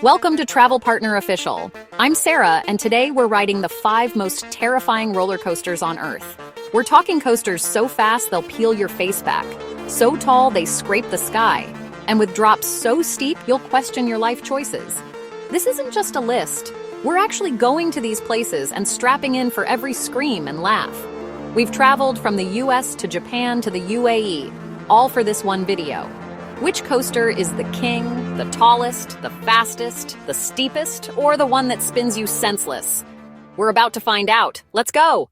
Welcome to Travel Partner Official. I'm Sarah, and today we're riding the 5 most terrifying roller coasters on Earth. We're talking coasters so fast they'll peel your face back, so tall they scrape the sky, and with drops so steep you'll question your life choices. This isn't just a list. We're actually going to these places and strapping in for every scream and laugh. We've traveled from the US to Japan to the UAE, all for this one video. Which coaster is the king, the tallest, the fastest, the steepest, or the one that spins you senseless? We're about to find out. Let's go!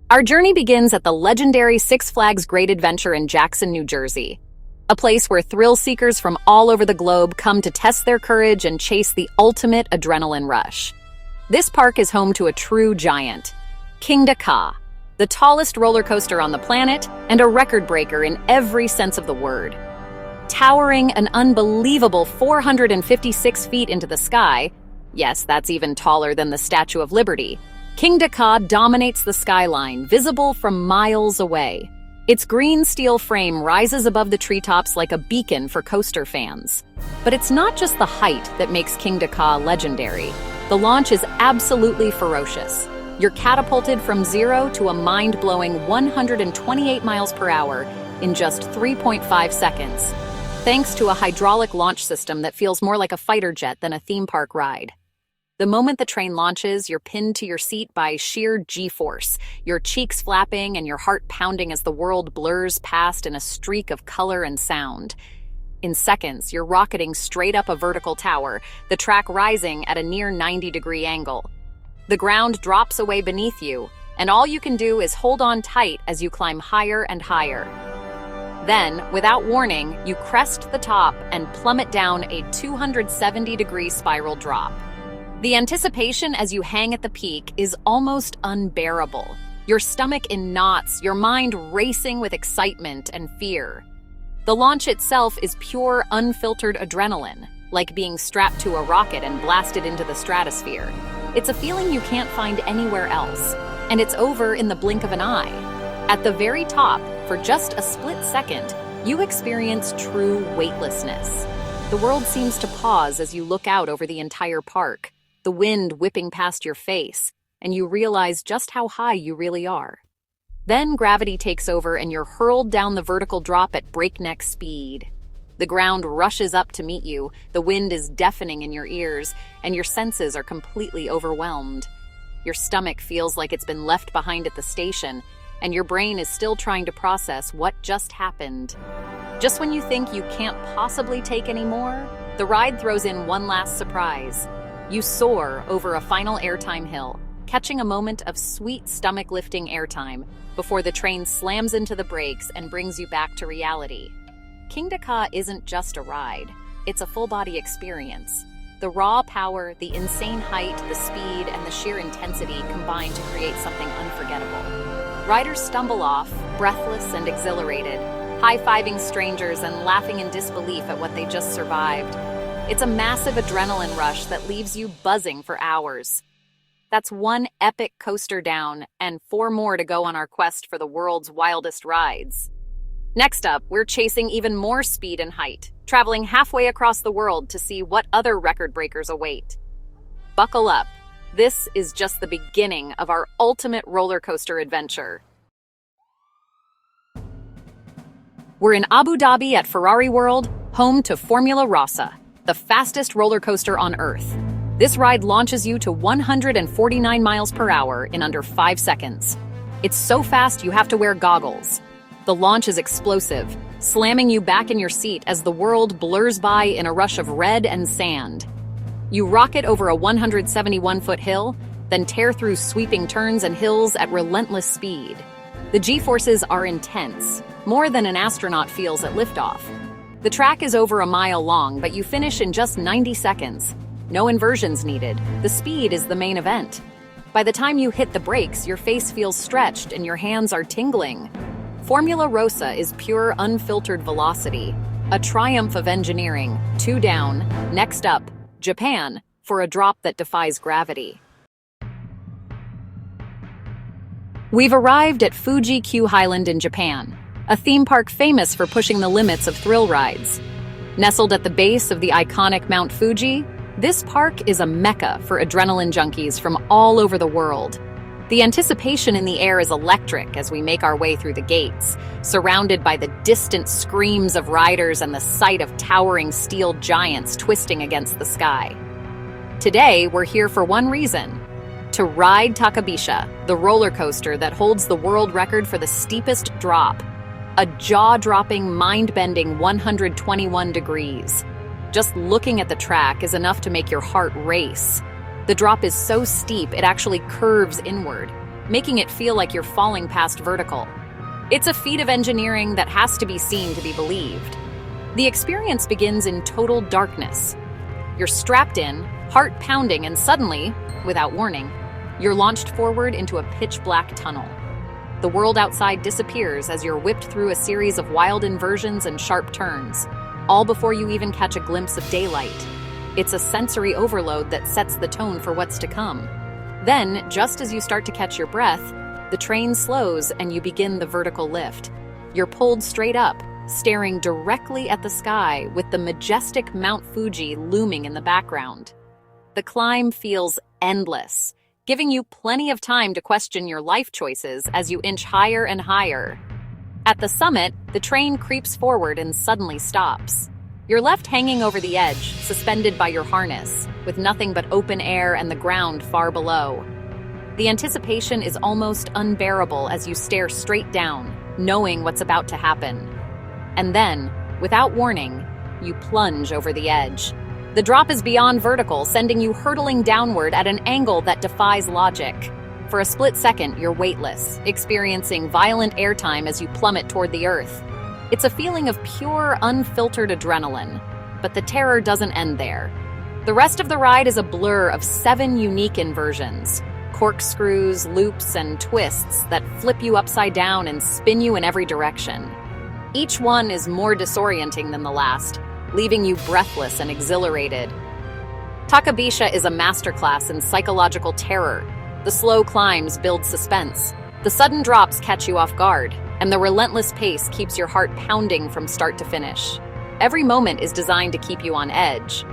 Our journey begins at the legendary Six Flags Great Adventure in Jackson, New Jersey, a place where thrill seekers from all over the globe come to test their courage and chase the ultimate adrenaline rush. This park is home to a true giant, King Daka, the tallest roller coaster on the planet and a record breaker in every sense of the word. Towering an unbelievable 456 feet into the sky, yes, that's even taller than the Statue of Liberty, King Daka dominates the skyline, visible from miles away. Its green steel frame rises above the treetops like a beacon for coaster fans. But it's not just the height that makes King Daka legendary. The launch is absolutely ferocious. You're catapulted from 0 to a mind-blowing 128 miles per hour in just 3.5 seconds, thanks to a hydraulic launch system that feels more like a fighter jet than a theme park ride. The moment the train launches, you're pinned to your seat by sheer G-force, your cheeks flapping and your heart pounding as the world blurs past in a streak of color and sound. In seconds, you're rocketing straight up a vertical tower, the track rising at a near 90-degree angle. The ground drops away beneath you, and all you can do is hold on tight as you climb higher and higher. Then, without warning, you crest the top and plummet down a 270-degree spiral drop. The anticipation as you hang at the peak is almost unbearable. Your stomach in knots, your mind racing with excitement and fear. The launch itself is pure, unfiltered adrenaline, like being strapped to a rocket and blasted into the stratosphere. It's a feeling you can't find anywhere else, and it's over in the blink of an eye. At the very top, for just a split second, you experience true weightlessness. The world seems to pause as you look out over the entire park, the wind whipping past your face, and you realize just how high you really are. Then gravity takes over and you're hurled down the vertical drop at breakneck speed. The ground rushes up to meet you, the wind is deafening in your ears, and your senses are completely overwhelmed. Your stomach feels like it's been left behind at the station, and your brain is still trying to process what just happened. Just when you think you can't possibly take any more, the ride throws in one last surprise. You soar over a final Airtime hill, catching a moment of sweet stomach-lifting airtime before the train slams into the brakes and brings you back to reality. King Daka isn't just a ride, it's a full-body experience. The raw power, the insane height, the speed, and the sheer intensity combine to create something unforgettable. Riders stumble off, breathless and exhilarated, high-fiving strangers and laughing in disbelief at what they just survived. It's a massive adrenaline rush that leaves you buzzing for hours. That's one epic coaster down, and 4 more to go on our quest for the world's wildest rides. Next up, we're chasing even more speed and height, traveling halfway across the world to see what other record breakers await. Buckle up. This is just the beginning of our ultimate roller coaster adventure. We're in Abu Dhabi at Ferrari World, home to Formula Rosa, the fastest roller coaster on Earth. This ride launches you to 149 miles per hour in under 5 seconds. It's so fast you have to wear goggles. The launch is explosive, slamming you back in your seat as the world blurs by in a rush of red and sand. You rocket over a 171-foot hill, then tear through sweeping turns and hills at relentless speed. The G-forces are intense, more than an astronaut feels at liftoff. The track is over a mile long, but you finish in just 90 seconds. No inversions needed. The speed is the main event. By the time you hit the brakes, your face feels stretched and your hands are tingling. Formula Rosa is pure, unfiltered velocity, a triumph of engineering. 2 down. Next up, Japan, for a drop that defies gravity. We've arrived at Fuji Q Highland in Japan, a theme park famous for pushing the limits of thrill rides. Nestled at the base of the iconic Mount Fuji, this park is a mecca for adrenaline junkies from all over the world. The anticipation in the air is electric as we make our way through the gates, surrounded by the distant screams of riders and the sight of towering steel giants twisting against the sky. Today, we're here for one reason: to ride Takabisha, the roller coaster that holds the world record for the steepest drop. A jaw-dropping, mind-bending 121 degrees. Just looking at the track is enough to make your heart race. The drop is so steep it actually curves inward, making it feel like you're falling past vertical. It's a feat of engineering that has to be seen to be believed. The experience begins in total darkness. You're strapped in, heart pounding, and suddenly, without warning, you're launched forward into a pitch-black tunnel. The world outside disappears as you're whipped through a series of wild inversions and sharp turns, all before you even catch a glimpse of daylight. It's a sensory overload that sets the tone for what's to come. Then, just as you start to catch your breath, the train slows and you begin the vertical lift. You're pulled straight up, staring directly at the sky with the majestic Mount Fuji looming in the background. The climb feels endless, giving you plenty of time to question your life choices as you inch higher and higher. At the summit, the train creeps forward and suddenly stops. You're left hanging over the edge, suspended by your harness, with nothing but open air and the ground far below. The anticipation is almost unbearable as you stare straight down, knowing what's about to happen. And then, without warning, you plunge over the edge. The drop is beyond vertical, sending you hurtling downward at an angle that defies logic. For a split second, you're weightless, experiencing violent airtime as you plummet toward the earth. It's a feeling of pure, unfiltered adrenaline. But the terror doesn't end there. The rest of the ride is a blur of 7 unique inversions, corkscrews, loops, and twists that flip you upside down and spin you in every direction. Each one is more disorienting than the last, leaving you breathless and exhilarated. Takabisha is a masterclass in psychological terror. The slow climbs build suspense. The sudden drops catch you off guard, and the relentless pace keeps your heart pounding from start to finish. Every moment is designed to keep you on edge.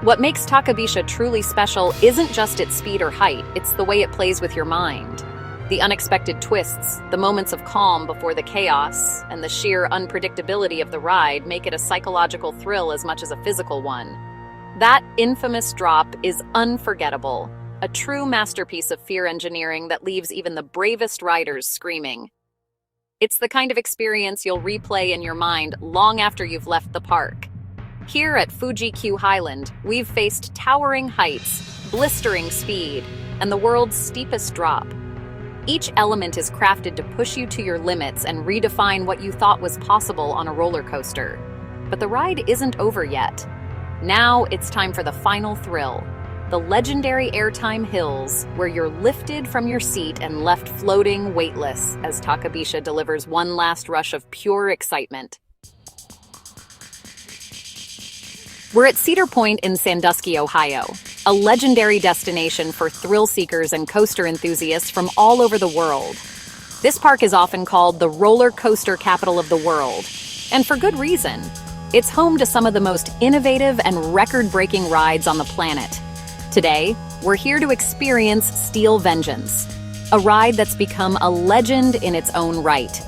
What makes Takabisha truly special isn't just its speed or height, it's the way it plays with your mind. The unexpected twists, the moments of calm before the chaos, and the sheer unpredictability of the ride make it a psychological thrill as much as a physical one. That infamous drop is unforgettable, a true masterpiece of fear engineering that leaves even the bravest riders screaming. It's the kind of experience you'll replay in your mind long after you've left the park. Here at Fuji Q Highland, we've faced towering heights, blistering speed, and the world's steepest drop. Each element is crafted to push you to your limits and redefine what you thought was possible on a roller coaster. But the ride isn't over yet. Now it's time for the final thrill, the legendary Airtime Hills, where you're lifted from your seat and left floating weightless as Takabisha delivers one last rush of pure excitement. We're at Cedar Point in Sandusky, Ohio, a legendary destination for thrill seekers and coaster enthusiasts from all over the world. This park is often called the roller coaster capital of the world, and for good reason. It's home to some of the most innovative and record-breaking rides on the planet. Today, we're here to experience Steel Vengeance, a ride that's become a legend in its own right.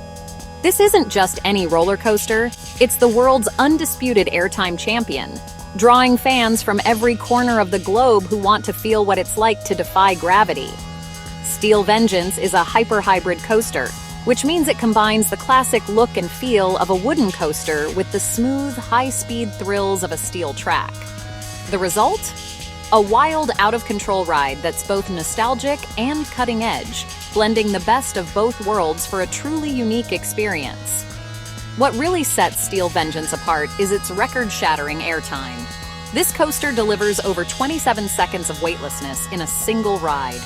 This isn't just any roller coaster, it's the world's undisputed airtime champion, drawing fans from every corner of the globe who want to feel what it's like to defy gravity. Steel Vengeance is a hyper-hybrid coaster, which means it combines the classic look and feel of a wooden coaster with the smooth, high-speed thrills of a steel track. The result? A wild, out-of-control ride that's both nostalgic and cutting-edge, blending the best of both worlds for a truly unique experience. What really sets Steel Vengeance apart is its record-shattering airtime. This coaster delivers over 27 seconds of weightlessness in a single ride,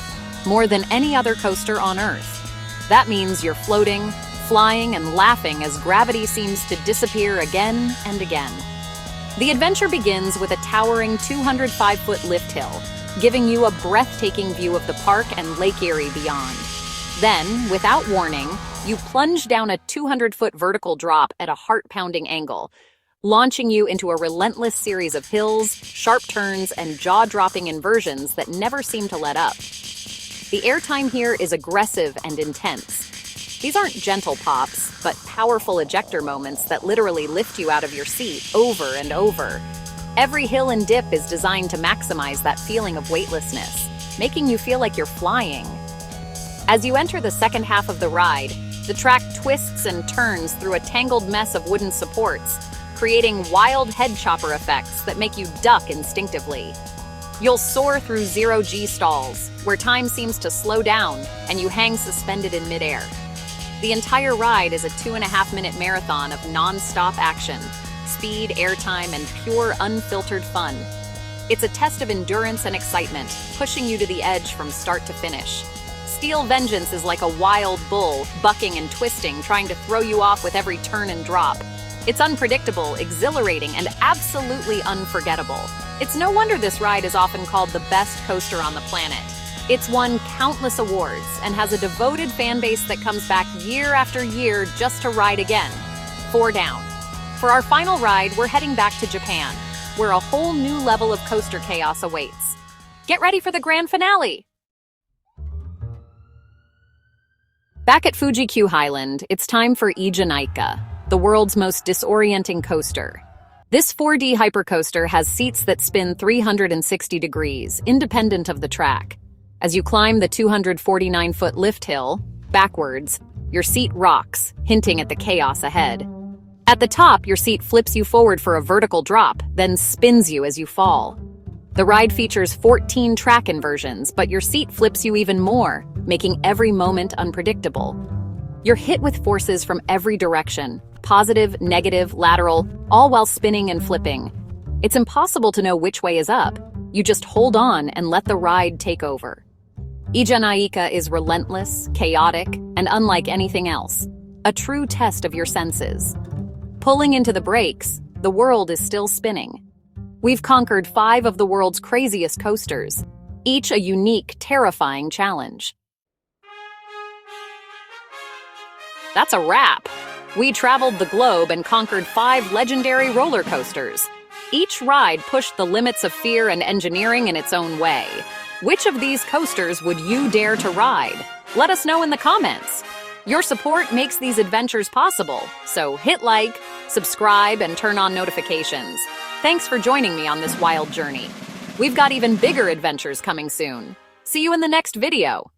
more than any other coaster on Earth. That means you're floating, flying, and laughing as gravity seems to disappear again and again. The adventure begins with a towering 205-foot lift hill, giving you a breathtaking view of the park and Lake Erie beyond. Then, without warning, you plunge down a 200-foot vertical drop at a heart-pounding angle, launching you into a relentless series of hills, sharp turns, and jaw-dropping inversions that never seem to let up. The airtime here is aggressive and intense. These aren't gentle pops, but powerful ejector moments that literally lift you out of your seat over and over. Every hill and dip is designed to maximize that feeling of weightlessness, making you feel like you're flying. As you enter the second half of the ride, the track twists and turns through a tangled mess of wooden supports, creating wild head chopper effects that make you duck instinctively. You'll soar through zero-G stalls, where time seems to slow down and you hang suspended in midair. The entire ride is a 2.5-minute marathon of non-stop action, speed, airtime, and pure, unfiltered fun. It's a test of endurance and excitement, pushing you to the edge from start to finish. Steel Vengeance is like a wild bull, bucking and twisting, trying to throw you off with every turn and drop. It's unpredictable, exhilarating, and absolutely unforgettable. It's no wonder this ride is often called the best coaster on the planet. It's won countless awards and has a devoted fan base that comes back year after year just to ride again. 4 down. For our final ride, we're heading back to Japan, where a whole new level of coaster chaos awaits. Get ready for the grand finale! Back at Fuji-Q Highland, it's time for Ejanaya, the world's most disorienting coaster. This 4D hypercoaster has seats that spin 360 degrees, independent of the track. As you climb the 249-foot lift hill, backwards, your seat rocks, hinting at the chaos ahead. At the top, your seat flips you forward for a vertical drop, then spins you as you fall. The ride features 14 track inversions, but your seat flips you even more, making every moment unpredictable. You're hit with forces from every direction, positive, negative, lateral, all while spinning and flipping. It's impossible to know which way is up. You just hold on and let the ride take over. Ejanaya is relentless, chaotic, and unlike anything else. A true test of your senses. Pulling into the brakes, the world is still spinning. We've conquered 5 of the world's craziest coasters, each a unique, terrifying challenge. That's a wrap! We traveled the globe and conquered 5 legendary roller coasters. Each ride pushed the limits of fear and engineering in its own way. Which of these coasters would you dare to ride? Let us know in the comments. Your support makes these adventures possible, so hit like, subscribe, and turn on notifications. Thanks for joining me on this wild journey. We've got even bigger adventures coming soon. See you in the next video.